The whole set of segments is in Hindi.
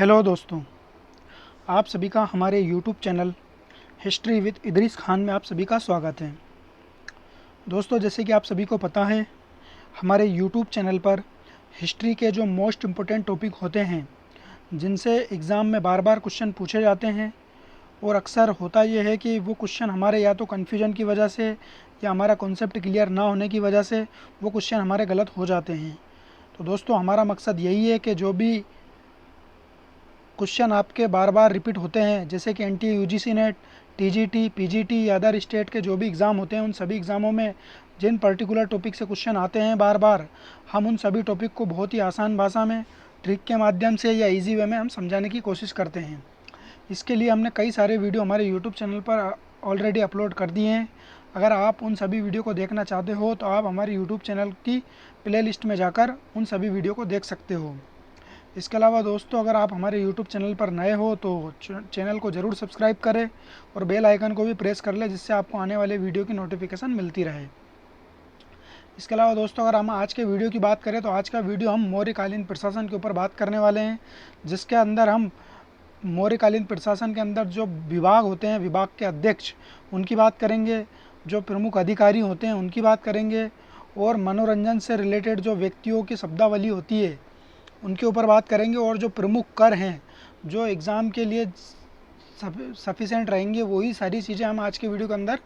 हेलो दोस्तों, आप सभी का हमारे YouTube channel history with Idris Khan में आप सभी का स्वागत है। दोस्तों, जैसे कि आप सभी को पता है, हमारे यूट्यूब चैनल पर हिस्ट्री के जो मोस्ट इम्पोर्टेंट टॉपिक होते हैं, जिनसे एग्ज़ाम में बार बार क्वेश्चन पूछे जाते हैं, और अक्सर होता यह है कि वो क्वेश्चन हमारे या तो कन्फ्यूजन की वजह से या हमारा कॉन्सेप्ट क्लियर ना होने की वजह से वो क्वेश्चन हमारे गलत हो जाते हैं। तो दोस्तों, हमारा मकसद यही है कि जो भी क्वेश्चन आपके बार बार रिपीट होते हैं, जैसे कि NTA UGC net, TGT, PGT या अदर स्टेट के जो भी एग्ज़ाम होते हैं, उन सभी एग्ज़ामों में जिन पर्टिकुलर टॉपिक से क्वेश्चन आते हैं बार बार, हम उन सभी टॉपिक को बहुत ही आसान भाषा में, ट्रिक के माध्यम से या इजी वे में हम समझाने की कोशिश करते हैं। इसके लिए हमने कई सारे वीडियो हमारे यूट्यूब चैनल पर ऑलरेडी अपलोड कर दिए हैं। अगर आप उन सभी वीडियो को देखना चाहते हो तो आप हमारे यूट्यूब चैनल की प्ले लिस्ट में जाकर उन सभी वीडियो को देख सकते हो। इसके अलावा दोस्तों, अगर आप हमारे यूट्यूब चैनल पर नए हो तो चैनल को ज़रूर सब्सक्राइब करें और बेल आइकन को भी प्रेस कर लें, जिससे आपको आने वाले वीडियो की नोटिफिकेशन मिलती रहे। इसके अलावा दोस्तों, अगर हम आज के वीडियो की बात करें तो आज का वीडियो हम मौर्यकालीन प्रशासन के ऊपर बात करने वाले हैं, जिसके अंदर हम मौर्यकालीन प्रशासन के अंदर जो विभाग होते हैं, विभाग के अध्यक्ष, उनकी बात करेंगे, जो प्रमुख अधिकारी होते हैं उनकी बात करेंगे, और मनोरंजन से रिलेटेड जो व्यक्तियों की शब्दावली होती है उनके ऊपर बात करेंगे, और जो प्रमुख कर हैं जो एग्ज़ाम के लिए सफिशेंट रहेंगे, वही सारी चीज़ें हम आज के वीडियो के अंदर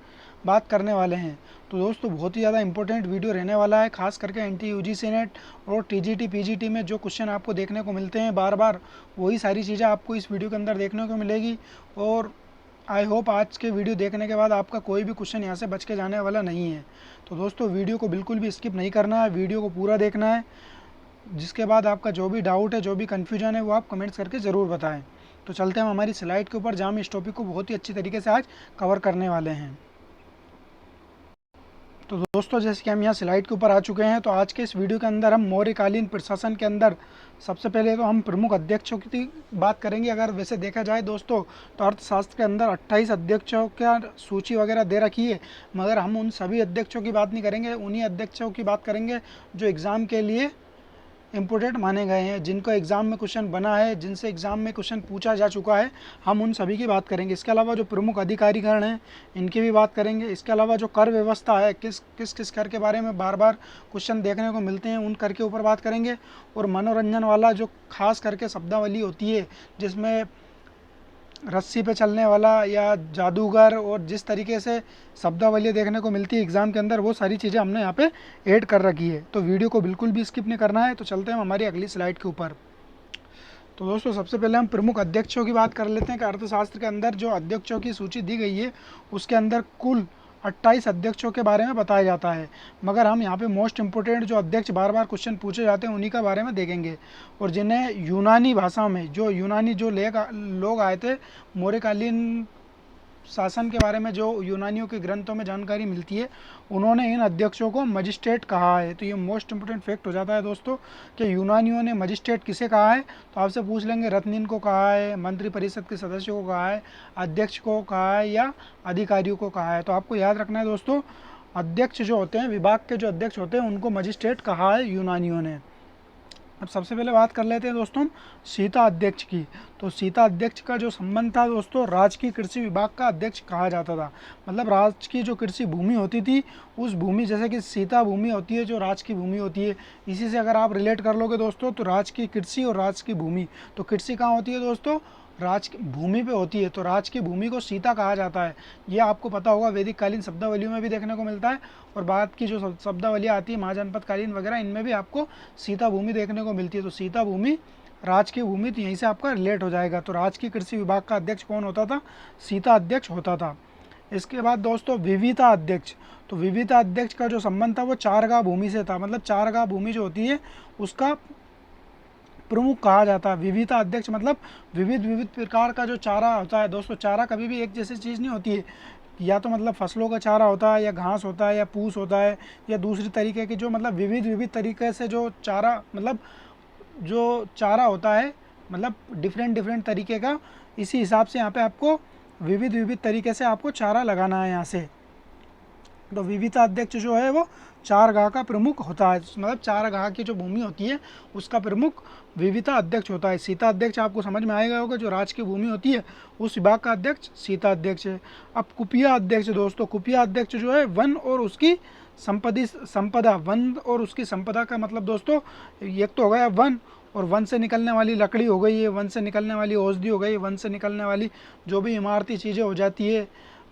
बात करने वाले हैं। तो दोस्तों, बहुत ही ज़्यादा इंपॉर्टेंट वीडियो रहने वाला है, खास करके एनटीए यूजीसी नेट और टीजीटी पीजीटी में जो क्वेश्चन आपको देखने को मिलते हैं बार बार, वही सारी चीज़ें आपको इस वीडियो के अंदर देखने को मिलेगी। और आई होप आज के वीडियो देखने के बाद आपका कोई भी क्वेश्चन यहाँ से बच के जाने वाला नहीं है। तो दोस्तों, वीडियो को बिल्कुल भी स्किप नहीं करना है, वीडियो को पूरा देखना है, जिसके बाद आपका जो भी डाउट है, जो भी कन्फ्यूजन है, वो आप कमेंट्स करके ज़रूर बताएं। तो चलते हैं हम हमारी स्लाइड के ऊपर, जहाँ हम इस टॉपिक को बहुत ही अच्छी तरीके से आज कवर करने वाले हैं। तो दोस्तों, जैसे कि हम यहाँ स्लाइड के ऊपर आ चुके हैं, तो आज के इस वीडियो के अंदर हम मौर्यकालीन प्रशासन के अंदर सबसे पहले तो हम प्रमुख अध्यक्षों की बात करेंगे। अगर वैसे देखा जाए दोस्तों, तो अर्थशास्त्र के अंदर 28 अध्यक्षों का सूची वगैरह दे रखी है, मगर हम उन सभी अध्यक्षों की बात नहीं करेंगे, उन्हीं अध्यक्षों की बात करेंगे जो एग्ज़ाम के लिए इम्पोर्टेंट माने गए हैं, जिनको एग्ज़ाम में क्वेश्चन बना है, जिनसे एग्ज़ाम में क्वेश्चन पूछा जा चुका है, हम उन सभी की बात करेंगे। इसके अलावा जो प्रमुख अधिकारीगण हैं, इनकी भी बात करेंगे। इसके अलावा जो कर व्यवस्था है, किस किस कर के बारे में बार बार क्वेश्चन देखने को मिलते हैं, उन कर के ऊपर बात करेंगे। और मनोरंजन वाला जो खास करके शब्दावली होती है, जिसमें रस्सी पे चलने वाला या जादूगर, और जिस तरीके से शब्दावली देखने को मिलती है एग्ज़ाम के अंदर, वो सारी चीज़ें हमने यहाँ पे ऐड कर रखी है। तो वीडियो को बिल्कुल भी स्किप नहीं करना है। तो चलते हैं हमारी अगली स्लाइड के ऊपर। तो दोस्तों, सबसे पहले हम प्रमुख अध्यक्षों की बात कर लेते हैं कि अर्थशास्त्र के अंदर जो अध्यक्षों की सूची दी गई है, उसके अंदर कुल 28 अध्यक्षों के बारे में बताया जाता है, मगर हम यहाँ पे मोस्ट इंपोर्टेंट जो अध्यक्ष बार बार क्वेश्चन पूछे जाते हैं उन्हीं का बारे में देखेंगे, और जिन्हें यूनानी भाषा में, जो यूनानी जो लोग आए थे मौर्यकालीन शासन के बारे में, जो यूनानियों के ग्रंथों में जानकारी मिलती है, उन्होंने इन अध्यक्षों को मजिस्ट्रेट कहा है। तो ये मोस्ट इंपोर्टेंट फैक्ट हो जाता है दोस्तों कि यूनानियों ने मजिस्ट्रेट किसे कहा है। तो आपसे पूछ लेंगे रत्निन को कहा है, मंत्री परिषद के सदस्यों को कहा है, अध्यक्ष को कहा है, या अधिकारियों को कहा है। तो आपको याद रखना है दोस्तों, अध्यक्ष जो होते हैं, विभाग के जो अध्यक्ष होते हैं, उनको मजिस्ट्रेट कहा है यूनानियों ने। अब सबसे पहले बात कर लेते हैं दोस्तों सीता अध्यक्ष की। तो सीता अध्यक्ष का जो संबंध था दोस्तों, राजकीय कृषि विभाग का अध्यक्ष कहा जाता था। मतलब राज की जो कृषि भूमि होती थी, उस भूमि, जैसे कि सीता भूमि होती है जो राज की भूमि होती है, इसी से अगर आप रिलेट कर लोगे दोस्तों, तो राज की कृषि और राज की भूमि, तो कृषि कहाँ होती है दोस्तों, राज की भूमि पे होती है। तो राज की भूमि को सीता कहा जाता है। ये आपको पता होगा, वैदिक कालीन शब्दावलियों में भी देखने को मिलता है, और बाद की जो शब्दावलियाँ आती है महाजनपद कालीन वगैरह, इनमें भी आपको सीता भूमि देखने को मिलती है। तो सीता भूमि राज की भूमि, तो यहीं से आपका रिलेट हो जाएगा। तो राज की कृषि विभाग का अध्यक्ष कौन होता था, सीता अध्यक्ष होता था। इसके बाद दोस्तों विविता अध्यक्ष। तो विविता अध्यक्ष का जो संबंध था वो चारगाह भूमि से था। मतलब चारगाह भूमि जो होती है उसका प्रमुख कहा जाता है। विविधता अध्यक्ष मतलब विविध विविध प्रकार का जो चारा होता है दोस्तों, चारा कभी भी एक जैसी चीज़ नहीं होती है, या तो मतलब फसलों का चारा होता है, या घास होता है, या पूस होता है, या दूसरी तरीके की जो मतलब विविध विविध तरीके से जो चारा, मतलब जो चारा होता है, मतलब डिफरेंट डिफरेंट तरीके का, इसी हिसाब से यहाँ पे आपको विविध विविध तरीके से आपको चारा लगाना है यहाँ से। तो विविता अध्यक्ष जो है वो 4 गाह का प्रमुख होता है, मतलब 4 गाह की जो भूमि होती है उसका प्रमुख विविता अध्यक्ष होता है। सीता अध्यक्ष आपको समझ में आएगा होगा, जो राज्य की भूमि होती है उस विभाग का अध्यक्ष सीता अध्यक्ष है। अब कुपिया अध्यक्ष दोस्तों, कुपिया अध्यक्ष जो है वन और उसकी संपदा, वन और उसकी संपदा का मतलब दोस्तों एक तो हो गया वन, और वन से निकलने वाली लकड़ी हो गई है, वन से निकलने वाली औषधि हो गई, वन से निकलने वाली जो भी इमारती चीज़ें हो जाती है,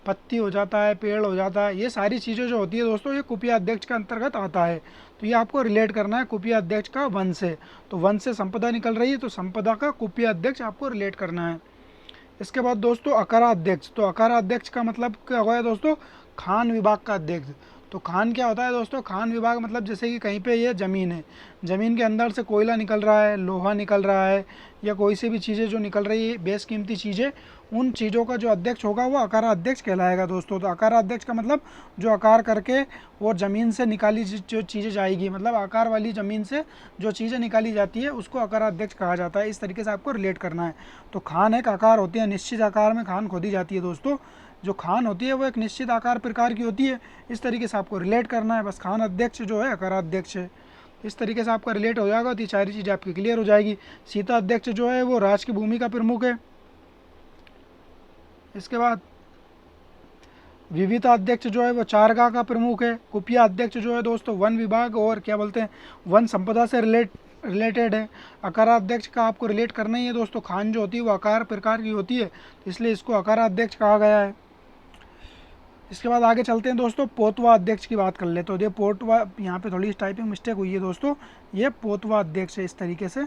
पत्ती हो जाता है, पेड़ हो जाता है, ये सारी चीज़ें जो होती है दोस्तों ये कुपिया अध्यक्ष का अंतर्गत आता है। तो ये आपको रिलेट करना है कुपिया अध्यक्ष का वन से। तो वन से संपदा निकल रही है तो संपदा का कुपिया अध्यक्ष आपको रिलेट करना है। इसके बाद दोस्तों अकारा अध्यक्ष, तो अकारा अध्यक्ष का मतलब क्या होगा दोस्तों, खान विभाग का अध्यक्ष। तो खान क्या होता है दोस्तों, खान विभाग मतलब जैसे कि कहीं पे ये ज़मीन है, ज़मीन के अंदर से कोयला निकल रहा है, लोहा निकल रहा है, या कोई सी भी चीज़ें जो निकल रही है बेशकीमती चीज़ें, उन चीज़ों का जो अध्यक्ष होगा वो अकारा अध्यक्ष कहलाएगा दोस्तों। तो अकारा अध्यक्ष का मतलब जो आकार करके और ज़मीन से निकाली जो चीज़ें जाएगी, मतलब आकार वाली ज़मीन से जो चीज़ें निकाली जाती है उसको अकारा अध्यक्ष कहा जाता है। इस तरीके से आपको रिलेट करना है। तो खान एक आकार होती है, निश्चित आकार में खान खोदी जाती है दोस्तों। जो खान होती है वो एक निश्चित आकार प्रकार की होती है। इस तरीके से आपको रिलेट करना है। बस खान अध्यक्ष जो है अकारा अध्यक्ष है। इस तरीके से आपका रिलेट हो जाएगा तो ये सारी चीज़ें आपकी क्लियर हो जाएगी। सीता अध्यक्ष जो है वो राज की भूमि का प्रमुख है। इसके बाद विविता अध्यक्ष जो है वो 4 गाह का प्रमुख है। कुपिया अध्यक्ष जो है दोस्तों वन विभाग और क्या बोलते हैं वन संपदा से रिलेटेड है। अकारा अध्यक्ष का आपको रिलेट करना ही है दोस्तों। खान जो होती है वो आकार प्रकार की होती है, तो इसलिए इसको अकारा अध्यक्ष कहा गया है। इसके बाद आगे चलते हैं दोस्तों, पोतवा अध्यक्ष की बात कर ले। तो ये पोतवा, यहाँ पे थोड़ी टाइपिंग मिस्टेक हुई है दोस्तों, ये पोतवा अध्यक्ष है। इस तरीके से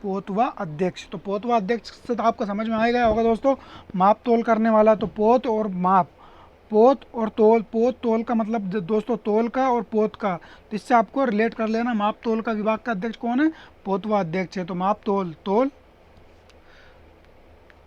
पोतवा अध्यक्ष, तो पोतवा अध्यक्ष से तो आपको समझ में आ गया होगा दोस्तों, माप तोल करने वाला। तो पोत और माप, पोत और तोल, पोत तोल का मतलब दोस्तों तोल का और पोत का, तो इससे आपको रिलेट कर लेना। माप तोल का विभाग का अध्यक्ष कौन है, पोतवा अध्यक्ष है। तो माप तोल, तोल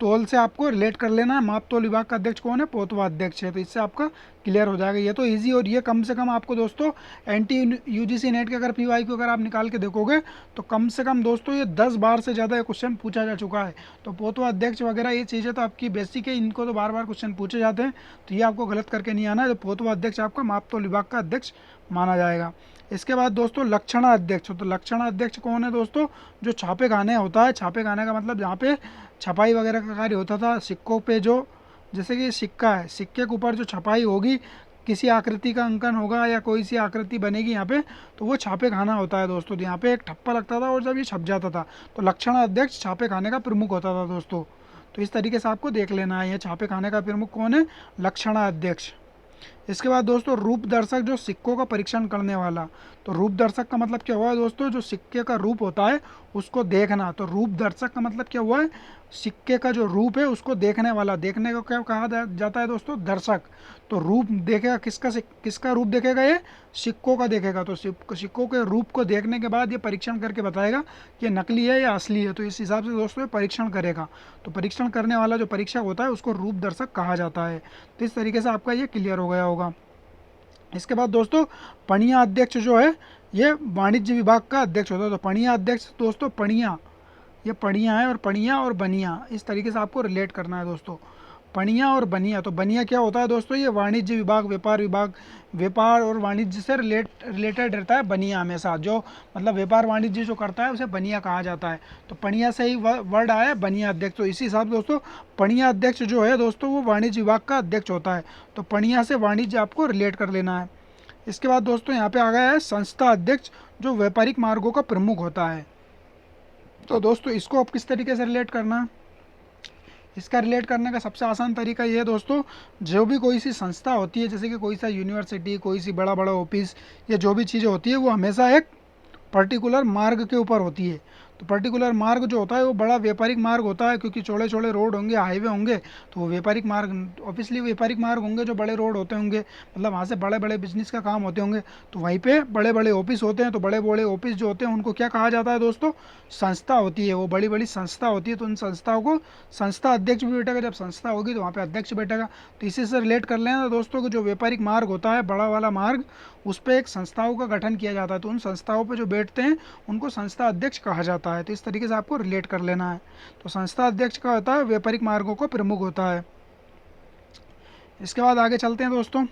तोल से आपको रिलेट कर लेना है। माप तोल विभाग का अध्यक्ष कौन है, पोतवा अध्यक्ष है। तो इससे आपका क्लियर हो जाएगा। ये तो इजी, और ये कम से कम आपको दोस्तों एंटी यूजीसी नेट के अगर पीवाई को अगर आप निकाल के देखोगे तो कम से कम दोस्तों ये 10 बार से ज़्यादा ये क्वेश्चन पूछा जा चुका है। तो पोतवा अध्यक्ष वगैरह ये चीज़ें तो आपकी बेसिक है, इनको तो बार बार क्वेश्चन पूछे जाते हैं, तो ये आपको गलत करके नहीं आना है। तो पोतवा अध्यक्ष आपका माप तोल विभाग का अध्यक्ष माना जाएगा। इसके बाद दोस्तों लक्षणा अध्यक्ष, तो लक्षणा अध्यक्ष कौन है दोस्तों, जो छापे खाने होता है। छापे खाने का मतलब जहाँ पे छपाई वगैरह का कार्य होता था सिक्कों पे, जो जैसे कि सिक्का है, सिक्के के ऊपर जो छपाई होगी, किसी आकृति का अंकन होगा या कोई सी आकृति बनेगी यहाँ पे, तो वो छापे खाना होता है दोस्तों। तो यहाँ पे एक ठप्पा लगता था और जब ये छप जाता था तो लक्षणा अध्यक्ष छापे खाने का प्रमुख होता था दोस्तों। तो इस तरीके से आपको देख लेना है, ये छापे खाने का प्रमुख कौन है, लक्षणा अध्यक्ष। इसके बाद दोस्तों रूप दर्शक, जो सिक्कों का परीक्षण करने वाला। तो रूप दर्शक का मतलब क्या हुआ है दोस्तों, जो सिक्के का रूप होता है उसको देखना। तो रूप दर्शक का मतलब क्या हुआ है, सिक्के का जो रूप है उसको देखने वाला। देखने को क्या कहा जाता है दोस्तों, दर्शक। तो रूप देखेगा किसका, किसका रूप देखेगा, ये सिक्कों का देखेगा। तो सिक्कों के रूप को देखने के बाद ये परीक्षण करके बताएगा कि नकली है या असली है। तो इस हिसाब से दोस्तों ये परीक्षण करेगा। तो परीक्षण करने वाला जो परीक्षक होता है उसको रूप दर्शक कहा जाता है। तो इस तरीके से आपका ये क्लियर हो गया होगा। इसके बाद दोस्तों पणिया अध्यक्ष जो है ये वाणिज्य विभाग का अध्यक्ष होता है। तो पणिया अध्यक्ष दोस्तों, पणिया, ये पणिया है, और पणिया और बनिया इस तरीके से आपको रिलेट करना है दोस्तों। पणिया और बनिया, तो बनिया क्या होता है दोस्तों, ये वाणिज्य विभाग, व्यापार विभाग, व्यापार और वाणिज्य से रिलेटेड रहता है बनिया हमेशा। जो मतलब व्यापार वाणिज्य जो करता है उसे बनिया कहा जाता है। तो पणिया से ही वर्ड आया है बनिया अध्यक्ष। तो इसी हिसाब से दोस्तों पणिया अध्यक्ष जो है दोस्तों वो वाणिज्य विभाग का अध्यक्ष होता है। तो पणिया से वाणिज्य आपको रिलेट कर लेना है। इसके बाद दोस्तों यहाँ पे आ गया है संस्था अध्यक्ष, जो व्यापारिक मार्गों का प्रमुख होता है। तो दोस्तों इसको आप किस तरीके से रिलेट करना, इसका रिलेट करने का सबसे आसान तरीका ये है दोस्तों, जो भी कोई सी संस्था होती है, जैसे कि कोई सा यूनिवर्सिटी, कोई सी बड़ा बड़ा ऑफिस, या जो भी चीज़ें होती है वो हमेशा एक पर्टिकुलर मार्ग के ऊपर होती है। तो पर्टिकुलर मार्ग जो होता है वो बड़ा व्यापारिक मार्ग होता है, क्योंकि चौड़े चौड़े रोड होंगे, हाईवे होंगे, तो वो व्यापारिक मार्ग, ऑब्वियसली व्यापारिक मार्ग होंगे, जो बड़े रोड होते होंगे, मतलब वहाँ से बड़े बड़े बिजनेस का काम होते होंगे। तो वहीं पे बड़े बड़े ऑफिस होते हैं। तो बड़े बड़े ऑफिस जो होते हैं उनको क्या कहा जाता है दोस्तों, संस्था होती है। वो बड़ी बड़ी संस्था होती है। तो उन संस्थाओं को संस्था अध्यक्ष भी बैठेगा। जब संस्था होगी तो वहाँ पे अध्यक्ष बैठेगा। तो इसी से रिलेट कर लेना दोस्तों कि जो व्यापारिक मार्ग होता है, बड़ा वाला मार्ग, उस पर एक संस्थाओं का गठन किया जाता है। तो उन संस्थाओं पर जो बैठते हैं उनको संस्था अध्यक्ष कहा जाता है। तो इस तरीके से आपको रिलेट कर लेना है। तो संस्था अध्यक्ष का होता है व्यापारिक मार्गों का प्रमुख होता है। इसके बाद आगे चलते हैं दोस्तों।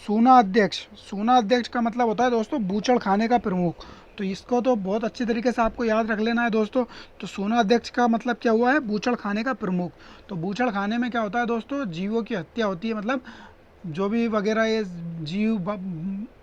सूना अध्यक्ष, सूना अध्यक्ष का मतलब होता है दोस्तों बूचड़ खाने का प्रमुख। तो इसको तो बहुत अच्छी तरीके से आपको याद रख लेना है दोस्तों। तो सूना अध्यक्ष का मतलब क्या हुआ है, बूचड़ खाने का प्रमुख। तो बूचड़ खाने में क्या होता है दोस्तों, जीवों की हत्या होती है, मतलब जो भी वगैरह ये जीव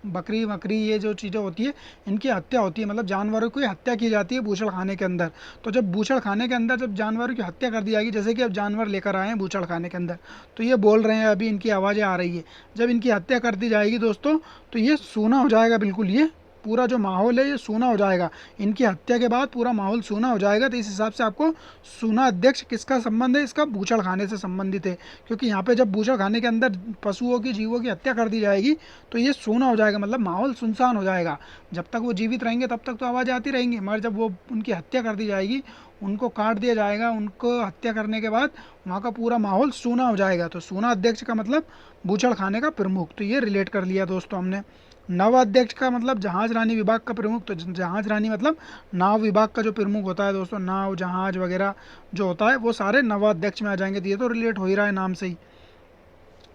बकरी वकरी ये जो चीज़ें होती है इनकी हत्या होती है, मतलब जानवरों की हत्या की जाती है बूचड़ खाने के अंदर। तो जब बूचड़ खाने के अंदर जब जानवरों की हत्या कर दी जाएगी, जैसे कि अब जानवर लेकर आए हैं बूचड़ खाने के अंदर, तो ये बोल रहे हैं, अभी इनकी आवाज़ें आ रही है, जब इनकी हत्या कर दी जाएगी दोस्तों तो ये सूना हो जाएगा बिल्कुल। ये पूरा जो माहौल है ये सूना हो जाएगा, इनकी हत्या के बाद पूरा माहौल सूना हो जाएगा। तो इस हिसाब से आपको सूना अध्यक्ष किसका संबंध है, इसका बूचड़ खाने से संबंधित है, क्योंकि यहाँ पे जब बूचड़ खाने के अंदर पशुओं की जीवों की हत्या कर दी जाएगी तो ये सूना हो जाएगा, मतलब माहौल सुनसान हो जाएगा। जब तक वो जीवित रहेंगे तब तक तो आवाज़ आती रहेंगी, मगर जब वो उनकी हत्या कर दी जाएगी, उनको काट दिया जाएगा, उनको हत्या करने के बाद वहाँ का पूरा माहौल सूना हो जाएगा। तो सूना अध्यक्ष का मतलब बूचड़ खाने का प्रमुख। तो ये रिलेट कर लिया दोस्तों हमने। नवाध्यक्ष का मतलब जहाज रानी विभाग का प्रमुख। तो जहाज रानी मतलब नाव विभाग का जो प्रमुख होता है दोस्तों, नाव जहाज वगैरह जो होता है वो सारे नवाध्यक्ष में आ जाएंगे। तो ये तो रिलेट हो ही रहा है नाम से ही।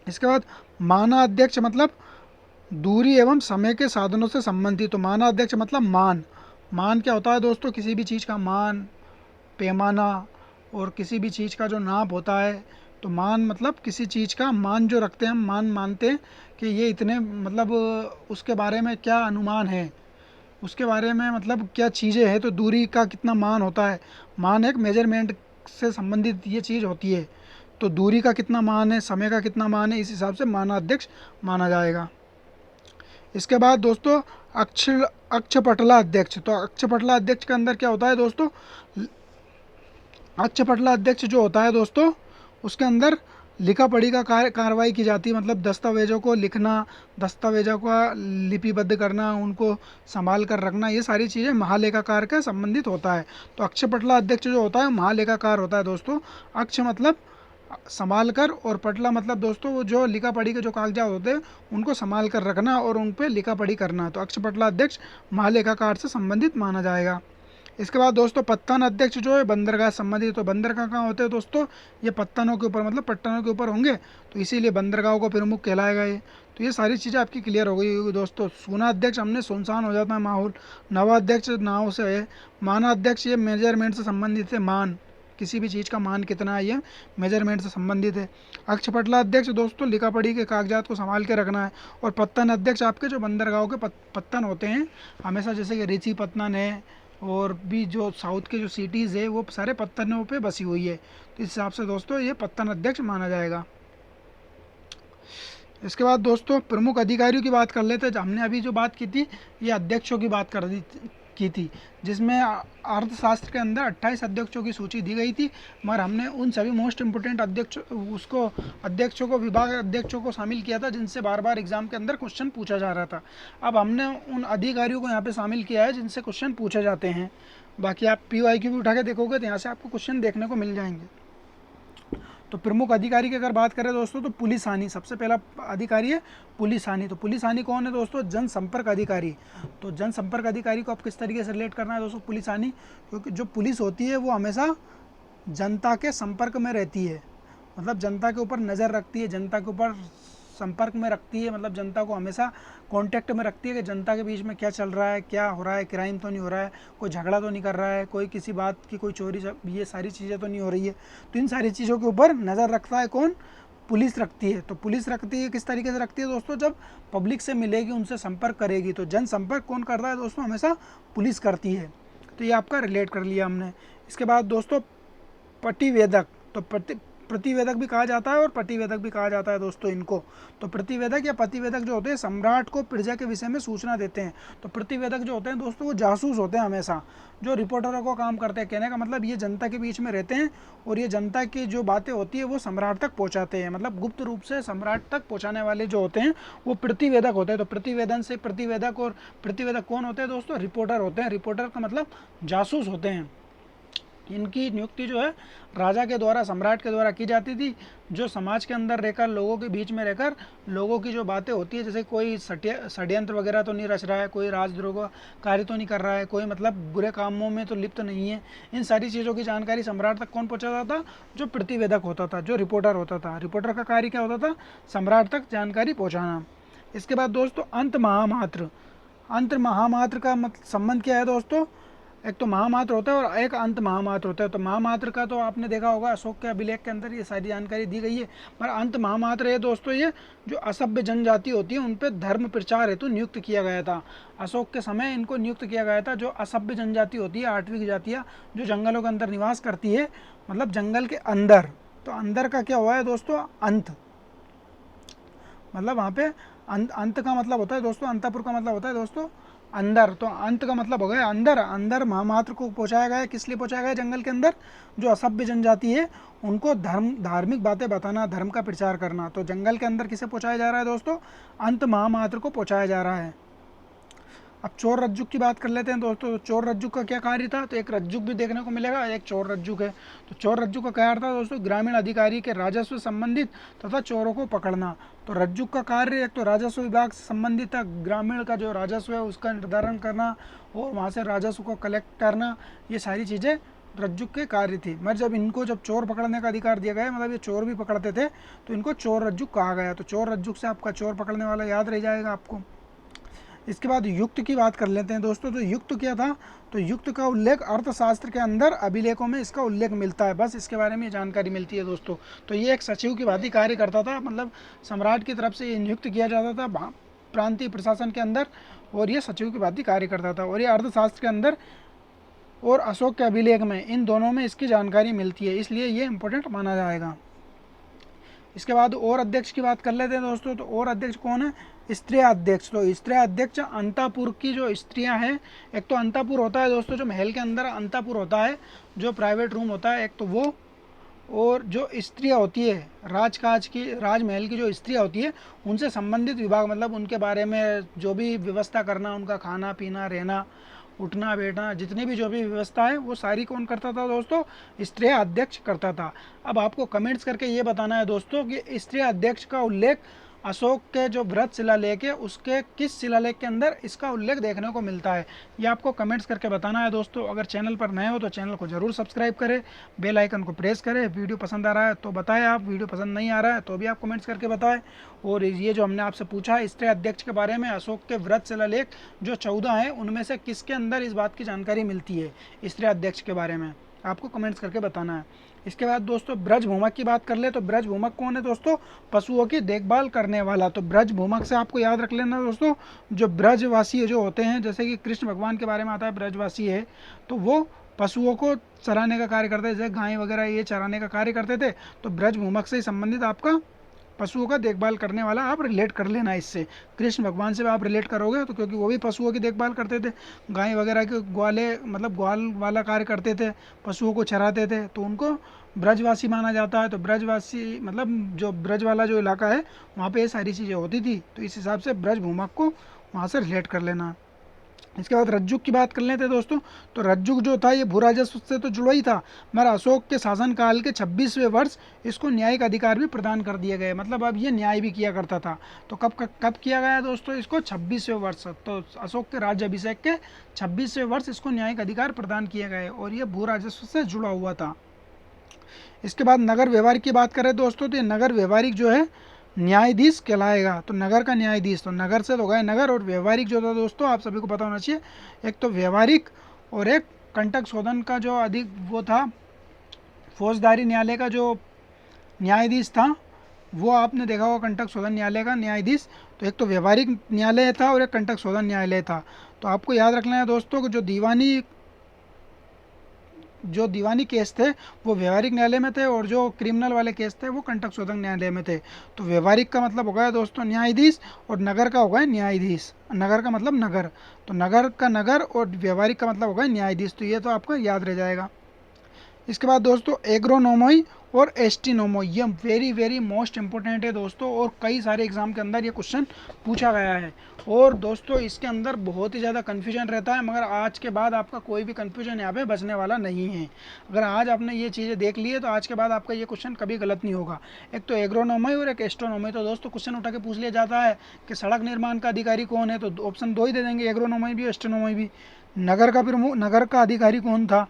इसके बाद मानाध्यक्ष मतलब दूरी एवं समय के साधनों से संबंधित। तो मानाध्यक्ष मतलब मान, मान क्या होता है दोस्तों, किसी भी चीज़ का मान, पैमाना, और किसी भी चीज़ का जो नाप होता है। तो मान मतलब किसी चीज़ का मान जो रखते हैं, हम मान मानते हैं कि ये इतने, मतलब उसके बारे में क्या अनुमान है, उसके बारे में मतलब क्या चीज़ें हैं। तो दूरी का कितना मान होता है, मान एक मेजरमेंट से संबंधित ये चीज़ होती है। तो दूरी का कितना मान है, समय का कितना मान है, इस हिसाब से मानाध्यक्ष माना जाएगा। इसके बाद दोस्तों अक्षपटला अध्यक्ष। तो अक्षपटला अध्यक्ष के अंदर क्या होता है दोस्तों, अक्षपटला अध्यक्ष जो होता है दोस्तों उसके अंदर लिखा पढ़ी का कार्रवाई की जाती है, मतलब दस्तावेजों को लिखना, दस्तावेजों का लिपिबद्ध करना, उनको संभाल कर रखना, ये सारी चीज़ें महालेखाकार का संबंधित होता है। तो अक्षपटला अध्यक्ष जो होता है महालेखाकार होता है दोस्तों। अक्ष मतलब संभाल कर, और पटला मतलब दोस्तों वो जो लिखा पढ़ी के जो कागजात होते हैं उनको संभाल कर रखना और उन पर लिखा पढ़ी करना। तो अक्षपटला अध्यक्ष महालेखाकार से संबंधित माना जाएगा। इसके बाद दोस्तों पत्तन अध्यक्ष जो है बंदरगाह संबंधित। तो बंदरगाह कहाँ होते हैं दोस्तों, ये पत्तनों के ऊपर, मतलब पट्टनों के ऊपर होंगे, तो इसीलिए बंदरगाहों को प्रमुख कहलाएगा ये। तो ये सारी चीज़ें आपकी क्लियर हो गई होगी दोस्तों। सूना अध्यक्ष हमने सुनसान हो जाता है माहौल, नवा अध्यक्ष नाव से है, माना अध्यक्ष ये मेजरमेंट से संबंधित है, मान किसी भी चीज़ का मान कितना है ये मेजरमेंट से संबंधित है। अक्षपटला अध्यक्ष दोस्तों लिखा पढ़ी के कागजात को संभाल के रखना है। और पत्तन अध्यक्ष आपके जो बंदरगाहों के पत्तन होते हैं हमेशा, जैसे कि रिची पत्तन है, और भी जो साउथ के जो सिटीज़ है वो सारे पत्तनों पे बसी हुई है। तो इस हिसाब से दोस्तों ये पत्तन अध्यक्ष माना जाएगा। इसके बाद दोस्तों प्रमुख अधिकारियों की बात कर लेते हैं। हमने अभी जो बात की थी ये अध्यक्षों की बात की थी, जिसमें अर्थशास्त्र के अंदर 28 अध्यक्षों की सूची दी गई थी, मगर हमने उन सभी मोस्ट इम्पोर्टेंट अध्यक्षों को विभाग अध्यक्षों को शामिल किया था जिनसे बार बार एग्जाम के अंदर क्वेश्चन पूछा जा रहा था। अब हमने उन अधिकारियों को यहाँ पे शामिल किया है जिनसे क्वेश्चन पूछे जाते हैं। बाकी आप PYQ भी उठा के देखोगे तो यहाँ से आपको क्वेश्चन देखने को मिल जाएंगे। तो प्रमुख अधिकारी की अगर बात करें दोस्तों तो पुलिस हानि सबसे पहला अधिकारी है, पुलिस हानि। तो पुलिस हानि कौन है दोस्तों, जनसंपर्क अधिकारी। तो जनसंपर्क अधिकारी को आप किस तरीके से रिलेट करना है दोस्तों, पुलिस हानि, क्योंकि जो पुलिस होती है वो हमेशा जनता के संपर्क में रहती है, मतलब जनता के ऊपर नज़र रखती है, जनता के ऊपर संपर्क में रखती है, मतलब जनता को हमेशा कांटेक्ट में रखती है कि जनता के बीच में क्या चल रहा है, क्या हो रहा है, क्राइम तो नहीं हो रहा है, कोई झगड़ा तो नहीं कर रहा है, कोई किसी बात की कोई चोरी, ये सारी चीज़ें तो नहीं हो रही है। तो इन सारी चीज़ों के ऊपर नज़र रखता है कौन, पुलिस रखती है। तो पुलिस रखती है किस तरीके से रखती है दोस्तों, जब पब्लिक से मिलेगी, उनसे संपर्क करेगी। तो जनसंपर्क कौन करता है दोस्तों, हमेशा पुलिस करती है। तो ये आपका रिलेट कर लिया हमने। इसके बाद दोस्तों प्रतिवेदक। तो प्रतिवेदक भी कहा जाता है और प्रतिवेदक भी कहा जाता है दोस्तों इनको। तो प्रतिवेदक या प्रतिवेदक जो होते हैं सम्राट को प्रजा के विषय में सूचना देते हैं। तो प्रतिवेदक जो होते हैं दोस्तों वो जासूस होते हैं, हमेशा जो रिपोर्टरों को काम करते हैं। कहने का मतलब ये जनता के बीच में रहते हैं और ये जनता की जो बातें होती है वो सम्राट तक पहुँचाते हैं, मतलब गुप्त रूप से सम्राट तक पहुँचाने वाले जो होते हैं वो प्रतिवेदक होते हैं। तो प्रतिवेदन से प्रतिवेदक, और प्रतिवेदक कौन होते हैं दोस्तों, रिपोर्टर होते हैं। रिपोर्टर का मतलब जासूस होते हैं। इनकी नियुक्ति जो है राजा के द्वारा, सम्राट के द्वारा की जाती थी, जो समाज के अंदर रहकर, लोगों के बीच में रहकर, लोगों की जो बातें होती है, जैसे कोई षड्यंत्र वगैरह तो नहीं रच रहा है, कोई राजद्रोह का कार्य तो नहीं कर रहा है, कोई मतलब बुरे कामों में तो लिप्त नहीं है, इन सारी चीज़ों की जानकारी सम्राट तक कौन पहुँचाता था? जो प्रतिवेदक होता था, जो रिपोर्टर होता था। रिपोर्टर का कार्य क्या होता था? सम्राट तक जानकारी पहुँचाना। इसके बाद दोस्तों अंत महामात्र। अंत महामात्र का संबंध क्या है दोस्तों? एक तो महामात्र होता है और एक अंत महामात्र होता है। तो महामात्र का तो आपने देखा होगा, अशोक के अभिलेख के अंदर ये सारी जानकारी दी गई है। पर अंत महामात्र है दोस्तों, ये जो असभ्य जनजाति होती है उन पर धर्म प्रचार हेतु नियुक्त किया गया था। अशोक के समय इनको नियुक्त किया गया था। जो असभ्य जनजाति होती है, आठवीं जातियाँ, जो जंगलों के अंदर निवास करती है, मतलब जंगल के अंदर। तो अंदर का क्या हुआ है दोस्तों? अंत, मतलब वहाँ पे अंत का मतलब होता है दोस्तों, अंतापुर का मतलब होता है दोस्तों अंदर। तो अंत का मतलब हो गया अंदर। अंदर महामात्र को पहुंचाया गया है। किस लिए पहुंचाया गया? जंगल के अंदर जो असभ्य जनजाति है उनको धार्मिक बातें बताना, धर्म का प्रचार करना। तो जंगल के अंदर किसे पहुंचाया जा रहा है दोस्तों? अंत महामात्र को पहुंचाया जा रहा है। अब चोर रज्जुक की बात कर लेते हैं दोस्तों। तो चोर रज्जुक का क्या कार्य था? तो एक रज्जुक भी देखने को मिलेगा, एक चोर रज्जुक है। तो चोर रज्जुक का कार्य था दोस्तों, ग्रामीण अधिकारी के राजस्व संबंधित तथा चोरों को पकड़ना। तो रज्जुक का कार्य एक तो राजस्व विभाग से संबंधित था, ग्रामीण का जो राजस्व है उसका निर्धारण करना और वहाँ से राजस्व को कलेक्ट करना, ये सारी चीज़ें रज्जुक के कार्य थी। मगर जब चोर पकड़ने का अधिकार दिया गया, मतलब ये चोर भी पकड़ते थे, तो इनको चोर रज्जुक कहा गया। तो चोर रज्जुक से आपका चोर पकड़ने वाला याद रह जाएगा आपको। इसके बाद युक्त की बात कर लेते हैं दोस्तों। तो युक्त क्या था? तो युक्त का उल्लेख अर्थशास्त्र के अंदर अभिलेखों में इसका उल्लेख मिलता है, बस इसके बारे में जानकारी मिलती है दोस्तों। तो ये एक सचिव की भांति कार्य करता था, मतलब सम्राट की तरफ से ये नियुक्त किया जाता था प्रांतीय प्रशासन के अंदर, और ये सचिव की भांति कार्य करता था। और ये अर्थशास्त्र के अंदर और अशोक के अभिलेख में, इन दोनों में इसकी जानकारी मिलती है, इसलिए ये इंपॉर्टेंट माना जाएगा। इसके बाद और अध्यक्ष की बात कर लेते हैं दोस्तों। तो और अध्यक्ष कौन है? स्त्रीय अध्यक्ष। तो स्त्रीय अध्यक्ष अंतापुर की जो स्त्रियां हैं, एक तो अंतापुर होता है दोस्तों, जो महल के अंदर अंतापुर होता है, जो प्राइवेट रूम होता है, एक तो वो, और जो स्त्रियां होती है राजकाज की, राजमहल की जो स्त्रियां होती है, उनसे संबंधित विभाग, मतलब उनके बारे में जो भी व्यवस्था करना, उनका खाना पीना, रहना, उठना बैठना, जितनी भी जो भी व्यवस्था है वो सारी कौन करता था दोस्तों? स्त्रीय अध्यक्ष करता था। अब आपको कमेंट्स करके ये बताना है दोस्तों कि स्त्रीय अध्यक्ष का उल्लेख अशोक के जो बृहत शिलालेख है उसके किस शिलालेख के अंदर इसका उल्लेख देखने को मिलता है, ये आपको कमेंट्स करके बताना है दोस्तों। अगर चैनल पर नए हो तो चैनल को जरूर सब्सक्राइब करें, बेल आइकन को प्रेस करें। वीडियो पसंद आ रहा है तो बताएं, आप वीडियो पसंद नहीं आ रहा है तो भी आप कमेंट्स करके बताएं। और ये जो हमने आपसे पूछा है स्त्रीय अध्यक्ष के बारे में, अशोक के बृहत शिलालेख जो 14 हैं उनमें से किसके अंदर इस बात की जानकारी मिलती है स्त्रीय अध्यक्ष के बारे में, आपको कमेंट्स करके बताना है। इसके बाद दोस्तों ब्रज भूमक की बात कर ले। तो ब्रज भूमक कौन है दोस्तों? पशुओं की देखभाल करने वाला। तो ब्रज भूमक से आपको याद रख लेना दोस्तों, जो ब्रजवासी जो होते हैं, जैसे कि कृष्ण भगवान के बारे में आता है ब्रजवासी है, तो वो पशुओं को चराने का कार्य करते थे, जैसे गाय वगैरह ये चराने का कार्य करते थे। तो ब्रज भूमक से संबंधित आपका पशुओं का देखभाल करने वाला आप रिलेट कर लेना। इससे कृष्ण भगवान से आप रिलेट करोगे तो, क्योंकि वो भी पशुओं की देखभाल करते थे, गाय वगैरह के ग्वाले, मतलब ग्वाल वाला कार्य करते थे, पशुओं को चराते थे, तो उनको ब्रजवासी माना जाता है। तो ब्रजवासी मतलब जो ब्रज वाला जो इलाका है वहाँ पे ये सारी चीज़ें होती थी, तो इस हिसाब से ब्रज भूमक को वहाँ से रिलेट कर लेना। इसके बाद रज्जुक की बात कर लेते हैं दोस्तों। तो रज्जुक जो था ये भू राजस्व से तो जुड़ा ही था, मगर अशोक के शासनकाल के 26वें वर्ष इसको न्यायिक अधिकार भी प्रदान कर दिए गए, मतलब अब ये न्याय भी किया करता था। तो कब किया गया दोस्तों इसको? 26वें वर्ष। तो अशोक के राज्य अभिषेक के 26वें वर्ष इसको न्यायिक अधिकार प्रदान किए गए, और ये भू राजस्व से जुड़ा हुआ था। इसके बाद नगर व्यवहारिक की बात करें दोस्तों, तो ये नगर व्यवहारिक जो है न्यायाधीश कहलाएगा। तो नगर का न्यायाधीश, तो नगर से तो गए नगर, और व्यवहारिक जो था दोस्तों आप सभी को पता होना चाहिए, एक तो व्यवहारिक और एक कंटक शोधन का जो अधिक वो था, फौजदारी न्यायालय का जो न्यायाधीश था वो आपने देखा होगा, कंटक शोधन न्यायालय का न्यायाधीश। तो एक तो व्यवहारिक न्यायालय था और एक कंटक शोधन न्यायालय था। तो आपको याद रखना है दोस्तों कि जो दीवानी केस थे वो व्यवहारिक न्यायालय में थे, और जो क्रिमिनल वाले केस थे वो कंटक शोधन न्यायालय में थे। तो व्यवहारिक का मतलब होगा दोस्तों न्यायाधीश, और नगर का होगा न्यायाधीश। नगर का मतलब नगर, तो नगर का नगर, और व्यवहारिक का मतलब होगा न्यायाधीश। तो ये तो आपको याद रह जाएगा। इसके बाद दोस्तों एग्रोनोमोई और एस्ट्रोनोमोई, ये वेरी वेरी मोस्ट इंपॉर्टेंट है दोस्तों, और कई सारे एग्जाम के अंदर ये क्वेश्चन पूछा गया है। और दोस्तों इसके अंदर बहुत ही ज़्यादा कन्फ्यूजन रहता है, मगर आज के बाद आपका कोई भी कन्फ्यूजन यहाँ पे बचने वाला नहीं है। अगर आज आपने ये चीज़ें देख ली है तो आज के बाद आपका ये क्वेश्चन कभी गलत नहीं होगा। एक तो एग्रोनोमोई और एक एस्ट्रोनोमोई, तो दोस्तों क्वेश्चन उठा के पूछ लिया जाता है कि सड़क निर्माण का अधिकारी कौन है, तो ऑप्शन 2 ही दे देंगे, एग्रोनोमोई भी एस्ट्रोनोमोई भी। नगर का अधिकारी कौन था,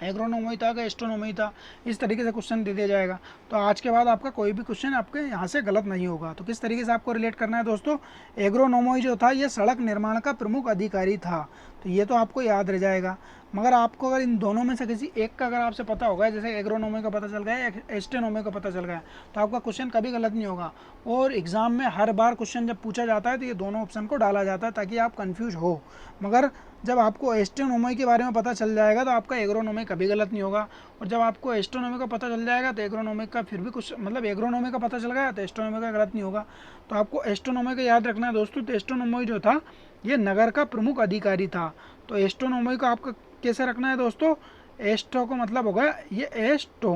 एग्रोनोमी था कि एस्ट्रोनोमी था, इस तरीके से क्वेश्चन दे दिया जाएगा। तो आज के बाद आपका कोई भी क्वेश्चन आपके यहाँ से गलत नहीं होगा। तो किस तरीके से आपको रिलेट करना है दोस्तों, एग्रोनोमी जो था ये सड़क निर्माण का प्रमुख अधिकारी था, तो ये तो आपको याद रह जाएगा। मगर आपको अगर इन दोनों में से किसी एक का अगर आपसे पता होगा, जैसे एग्रोनोमी का पता चल गया या एस्ट्रोनोमी का पता चल गया, तो आपका क्वेश्चन कभी गलत नहीं होगा। और एग्ज़ाम में हर बार क्वेश्चन जब पूछा जाता है तो ये दोनों ऑप्शन को डाला जाता है ताकि आप कन्फ्यूज हो। मगर जब आपको एस्ट्रोनोमी के बारे में पता चल जाएगा तो आपका एग्रोनोमी कभी गलत नहीं होगा, और जब आपको एस्ट्रोनोमी का पता चल जाएगा तो एग्रोनोमी का फिर भी कुछ मतलब एग्रोनोमी का पता चल गया तो एस्ट्रोनोमी का गलत नहीं होगा। तो आपको एस्ट्रोनोमी का याद रखना है दोस्तों। तो एस्ट्रोनोमी जो था ये नगर का प्रमुख अधिकारी था। तो एस्ट्रोनोमी का आपका कैसे रखना है दोस्तों, एस्ट्रो का मतलब होगा ये एस्टो,